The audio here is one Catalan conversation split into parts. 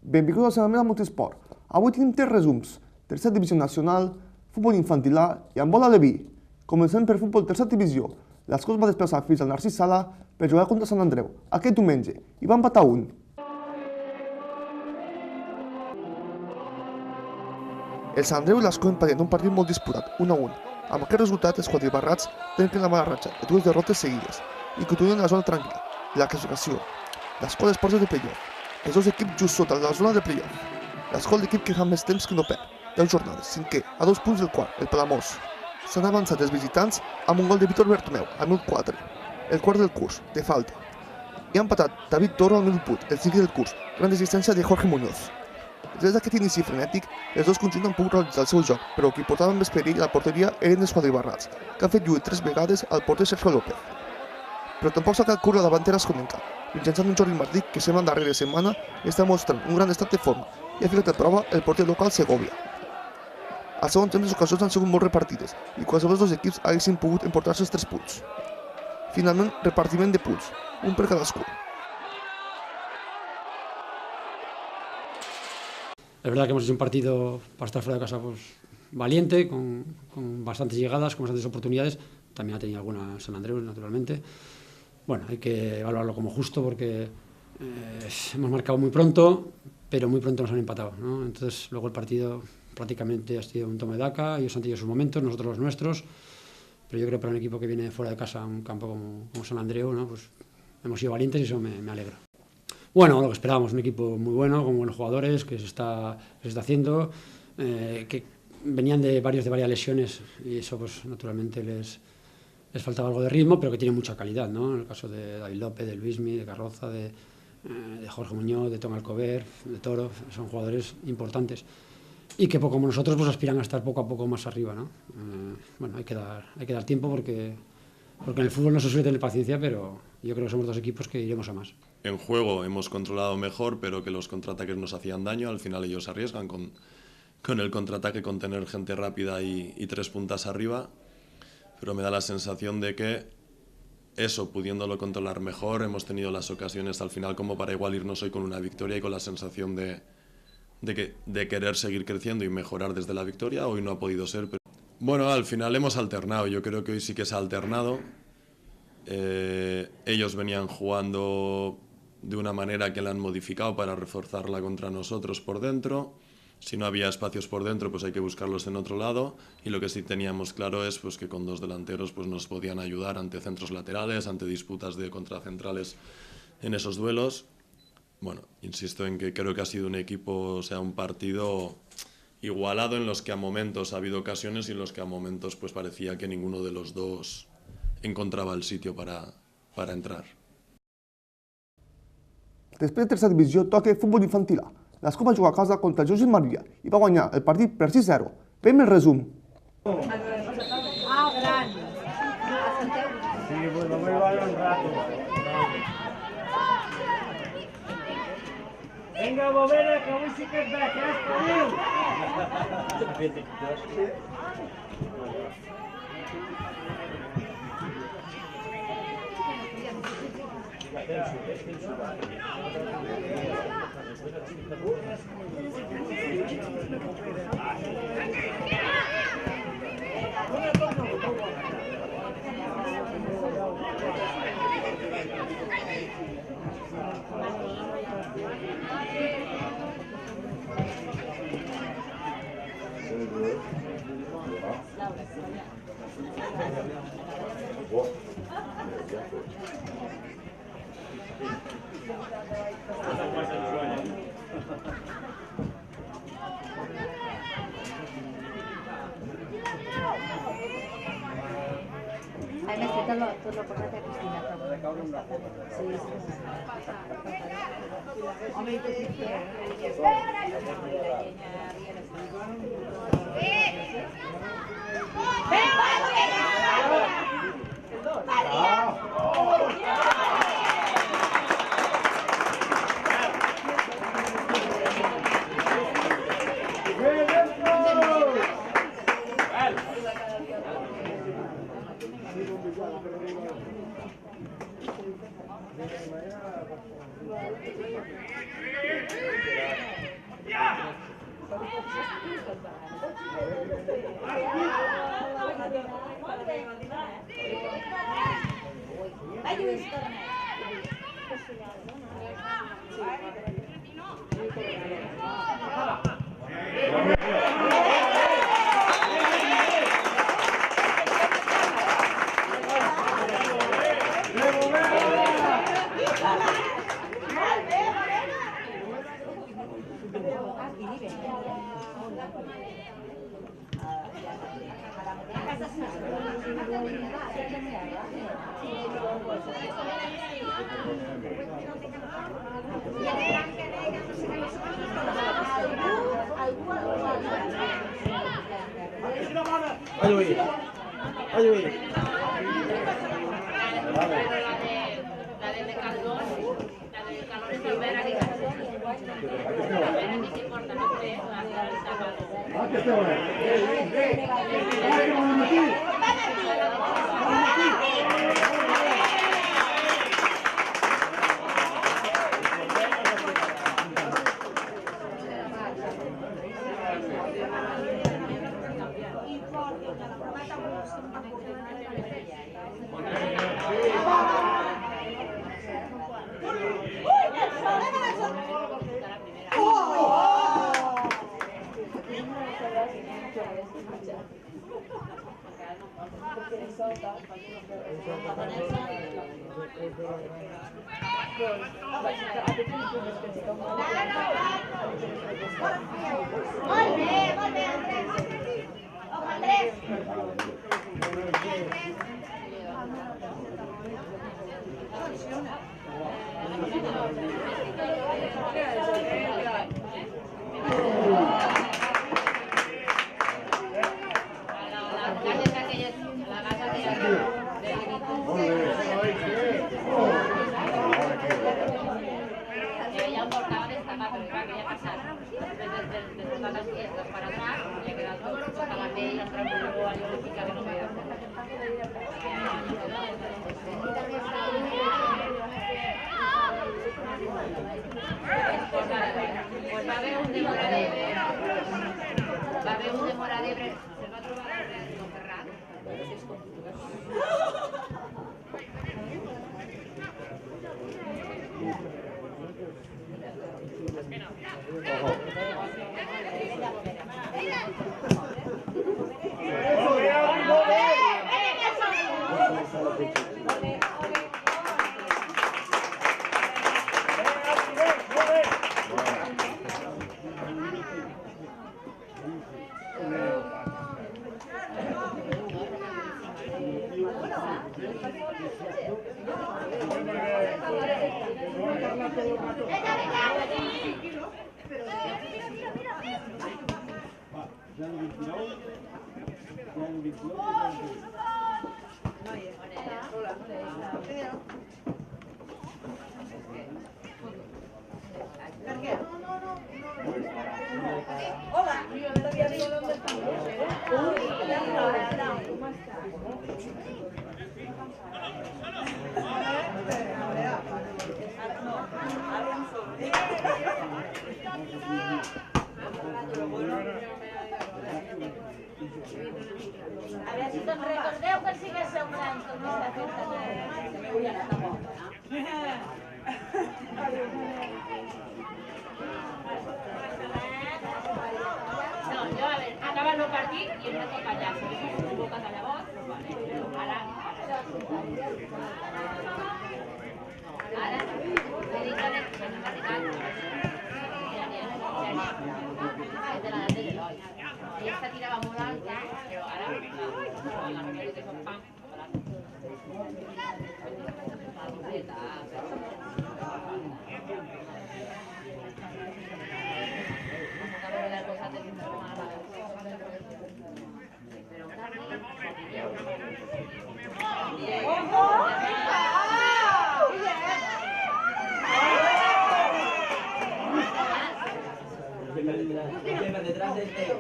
Benvinguts al setmanal Multisport. Avui tenim 3 resums. Tercera divisió nacional, futbol infantil A i handbol aleví. Comencem per futbol tercera divisió. L'Escós va desplaçar fins al Narcís Sala per jugar contra Sant Andreu aquest diumenge i va empatar 1. El Sant Andreu i l'Escó empaten un partit molt disputat, 1-1. Amb aquest resultat, els quadribarrats trenquen la mala ratxa de 2 derrotes seguides i continuen a la zona tranquil·la, la classificació. L'Escó dels ports de playoff. Els dos equips just sota la zona de playoff. L'Escó l'equip que fa més temps que no perd. 10 jornades, cinquè, a 2 punts del quart, el Palamós. S'han avançat els visitants amb un gol de Víctor Bertomeu al minut 4, el quart del curs, de falta. I ha empatat David Toro al minut 8, el 5 del curs, gran resistència de Jorge Muñoz. Des d'aquest inici frenètic, els dos conjunts han pogut realitzar el seu joc, però qui portaven més perill a la porteria eren els quadribarrats, que han fet lluir 3 vegades al porter Sergio López. Però tampoc s'ha quedat curt la davantera escomenca, mitjançant un Jordi Martí que setmana darrere setmana està mostrant un gran estat de forma i ha ficat a prova el porter local Segovia. Al segon temps les ocasions han sigut molt repartides i qualsevol dels dos equips haguessin pogut emportar-se els 3 punts. Finalment, repartiment de punts, un per cadascú. Es verdad que hemos hecho un partido para estar fuera de casa pues, valiente, con bastantes llegadas, con bastantes oportunidades. También ha tenido alguna San Andreu, naturalmente. Bueno, hay que evaluarlo como justo porque hemos marcado muy pronto, pero muy pronto nos han empatado, ¿no? Entonces, luego el partido prácticamente ha sido un toma de daca. Ellos han tenido sus momentos, nosotros los nuestros. Pero yo creo que para un equipo que viene fuera de casa a un campo como San Andreu, ¿no? Pues hemos sido valientes y eso me alegra. Bueno, lo que esperábamos, un equipo muy bueno, con buenos jugadores, que se está haciendo, que venían de varias lesiones y eso pues naturalmente les faltaba algo de ritmo, pero que tienen mucha calidad, ¿no? En el caso de David López, de Luismi, de Carroza, de Jorge Muñoz, de Tom Alcover, de Toro, son jugadores importantes y que como nosotros pues aspiran a estar poco a poco más arriba, ¿no? Bueno, hay que dar tiempo porque en el fútbol no se suele tener paciencia, pero yo creo que somos dos equipos que iremos a más. En juego hemos controlado mejor, pero que los contraataques nos hacían daño. Al final ellos arriesgan con el contraataque, con tener gente rápida y 3 puntas arriba. Pero me da la sensación de que eso, pudiéndolo controlar mejor, hemos tenido las ocasiones al final como para igual irnos hoy con una victoria y con la sensación de querer seguir creciendo y mejorar desde la victoria. Hoy no ha podido ser, pero bueno, al final hemos alternado. Yo creo que hoy sí que se ha alternado. Ellos venían jugando de una manera que la han modificado para reforzarla contra nosotros por dentro. Si no había espacios por dentro, pues hay que buscarlos en otro lado. Y lo que sí teníamos claro es pues, que con 2 delanteros pues, nos podían ayudar ante centros laterales, ante disputas de contracentrales en esos duelos. Bueno, insisto en que creo que ha sido un equipo, o sea, un partido igualado en los que a momentos ha habido ocasiones y en los que a momentos pues, parecía que ninguno de los dos encontrava el sitio para entrar. Després de tercera divisió toca futbol infantil A. L'Escó va jugar a casa contra Josep Maria i va guanyar el partit per 6-0. Veiem el resum. Ah, gran. Sí, bueno, muy vale un rato. Venga, Bovera, que avui sí que és de Ai, més tot lo posat a Cristina. Sí, sí. Home, i tot i Recordeu que sí que sou grans com aquesta festa de... Ui, ara tampoc. No, jo, a veure, acaba el partit i hem de tocar allà. Si hem convocat a llavors, doncs vale. Ara, dedica't que no m'ha arribat. És de l'edat de l'Eloi. I esta tirava molt alta, però ara la número que fa pam, la boleta, detrás de este.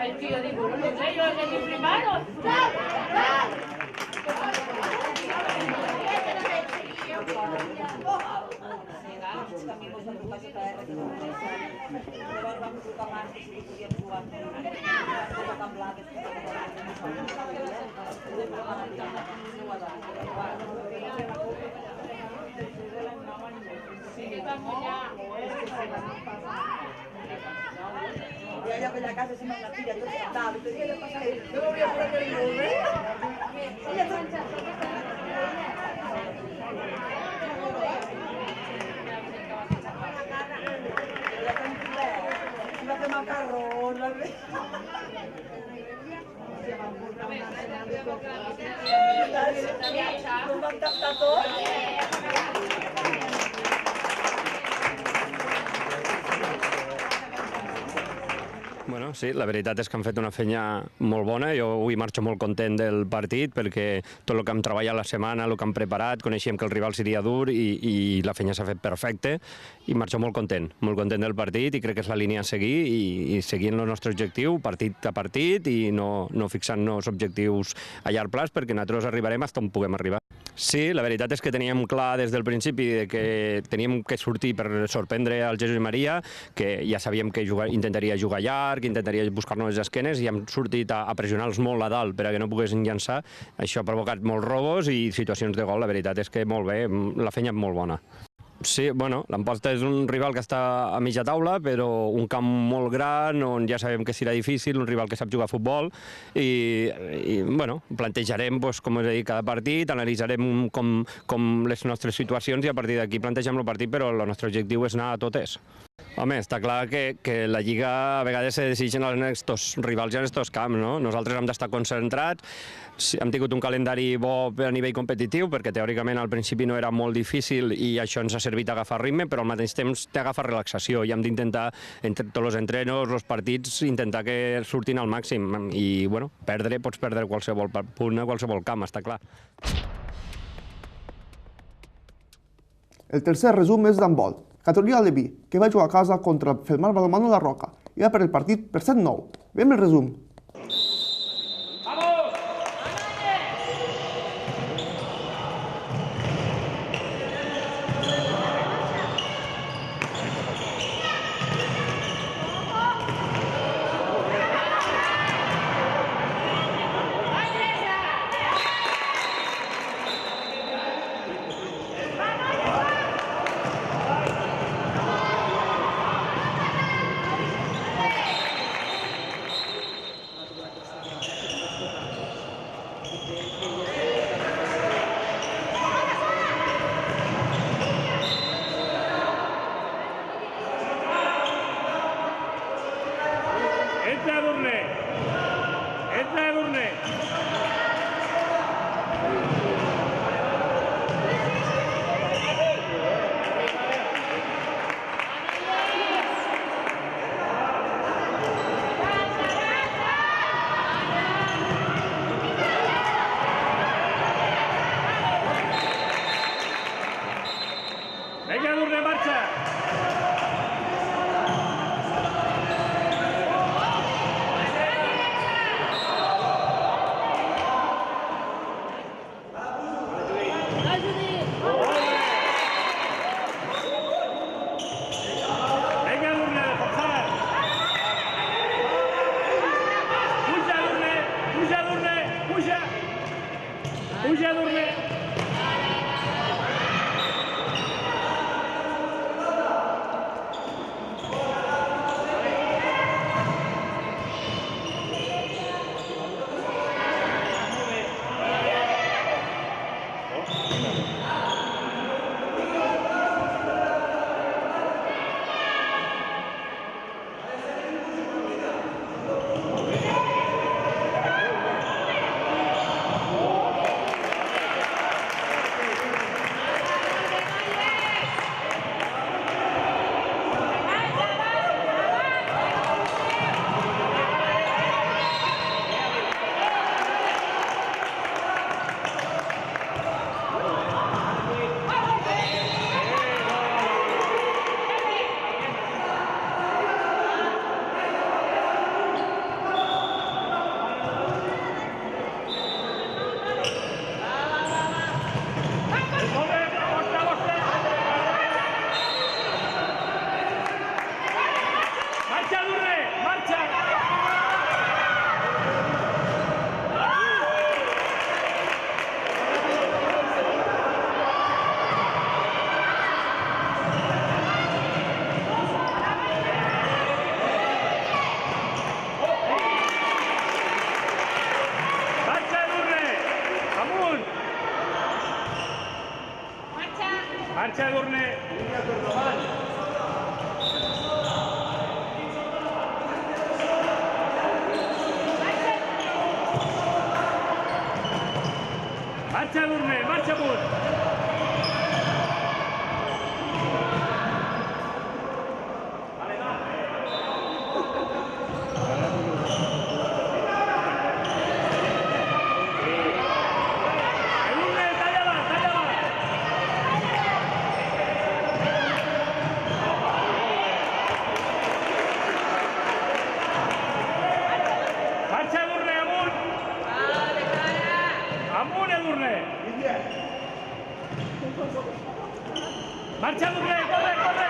El tío dijo, no sé, yo el que primero. I allà per la casa si m'ha filla tot sentat, què li passa? No m'hauria posat el molt bé. Ella va fer macarrons, no van tastar tot. Bueno, sí, la veritat és que han fet una feina molt bona. Jo avui marxo molt content del partit perquè tot el que hem treballat la setmana, el que hem preparat, coneixíem que el rival seria dur i la feina s'ha fet perfecte i marxo molt content del partit i crec que és la línia a seguir i seguint el nostre objectiu partit a partit i no fixant-nos objectius a llarg plaç perquè nosaltres arribarem fins on puguem arribar. Sí, la veritat és que teníem clar des del principi que teníem que sortir per sorprendre al Jesús i Maria, que ja sabíem que intentaria jugar llarg, intentaria buscar-nos les esquenes i hem sortit a pressionar-los molt a dalt per a que no poguessin llançar. Això ha provocat molts robos i situacions de gol. La veritat és que molt bé, la feina és molt bona. Sí, bueno, l'Amposta és un rival que està a mitja taula, però un camp molt gran, on ja sabem que serà difícil, un rival que sap jugar a futbol, i bueno, plantejarem, com us he dit, cada partit, analitzarem com les nostres situacions i a partir d'aquí plantegem el partit, però el nostre objectiu és anar a totes. Home, està clar que la Lliga a vegades se decideixen en aquests rivals i en aquests camps, no? Nosaltres hem d'estar concentrats, hem tingut un calendari bo a nivell competitiu, perquè teòricament al principi no era molt difícil i això ens ha servit a agafar ritme, però al mateix temps t'agafa relaxació i hem d'intentar, entre tots els entrenos, els partits, intentar que surtin al màxim. I, bueno, pots perdre qualsevol punt a qualsevol camp, està clar. El tercer resum és d'handbol. Caterina Leví, que va jugar a casa contra el Felmar Balomano La Roca i va per el partit per 7-9. Veiem el resum. Marxa Durné, marxa amunt. Durné, talla-la, talla-la. Marxa Durné, amunt. Amunt, Durné. Marxa Durné, corre, corre.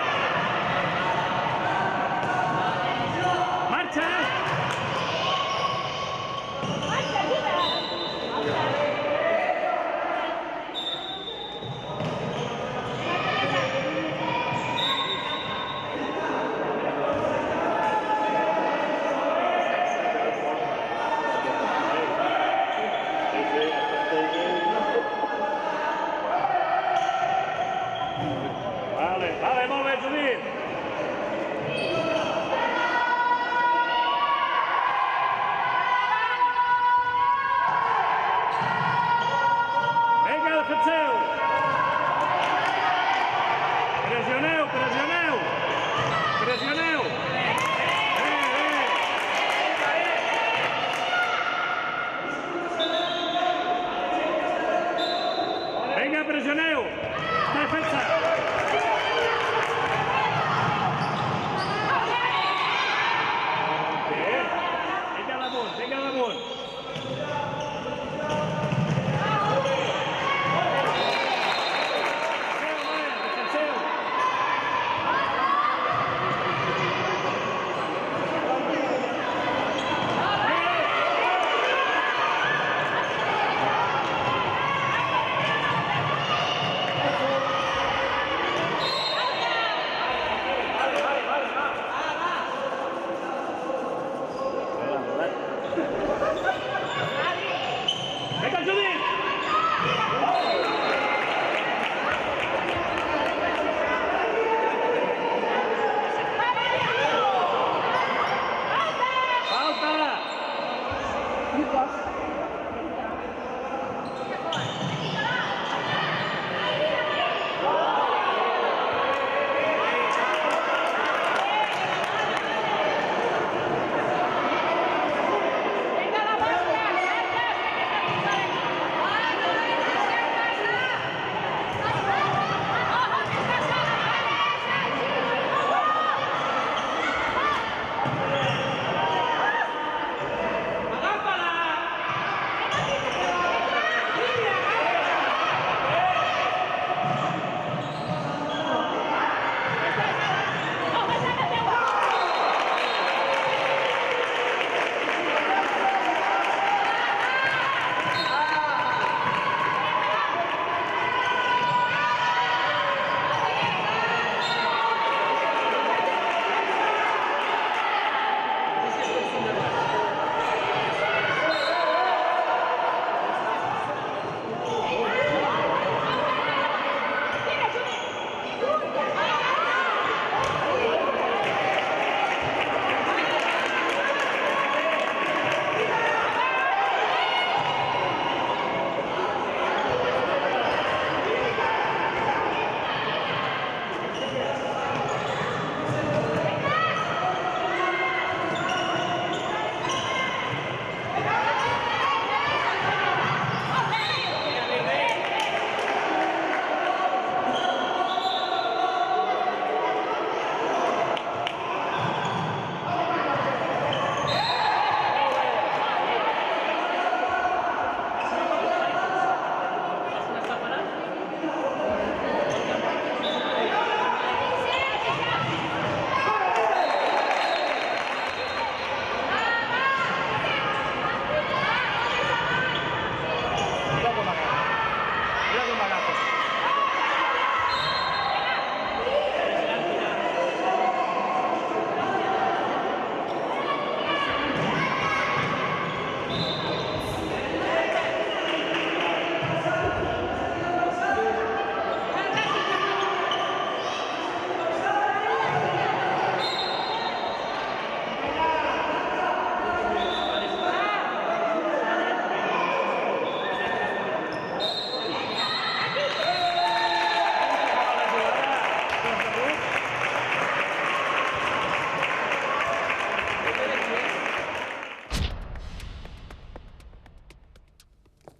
Marxa. Vale, vale, molt bé, Judit. Vinga, defenseu. Pressioneu, pressioneu. Pressioneu. Bé, bé. Vinga, pressioneu. Defensa. Vinga damunt, vinga damunt. Defenseu.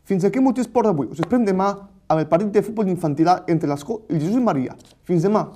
Fins aquí Multiesport d'avui. Us esperem demà amb el partit de futbol infantil entre l'Escó i el Jesús i Maria. Fins demà.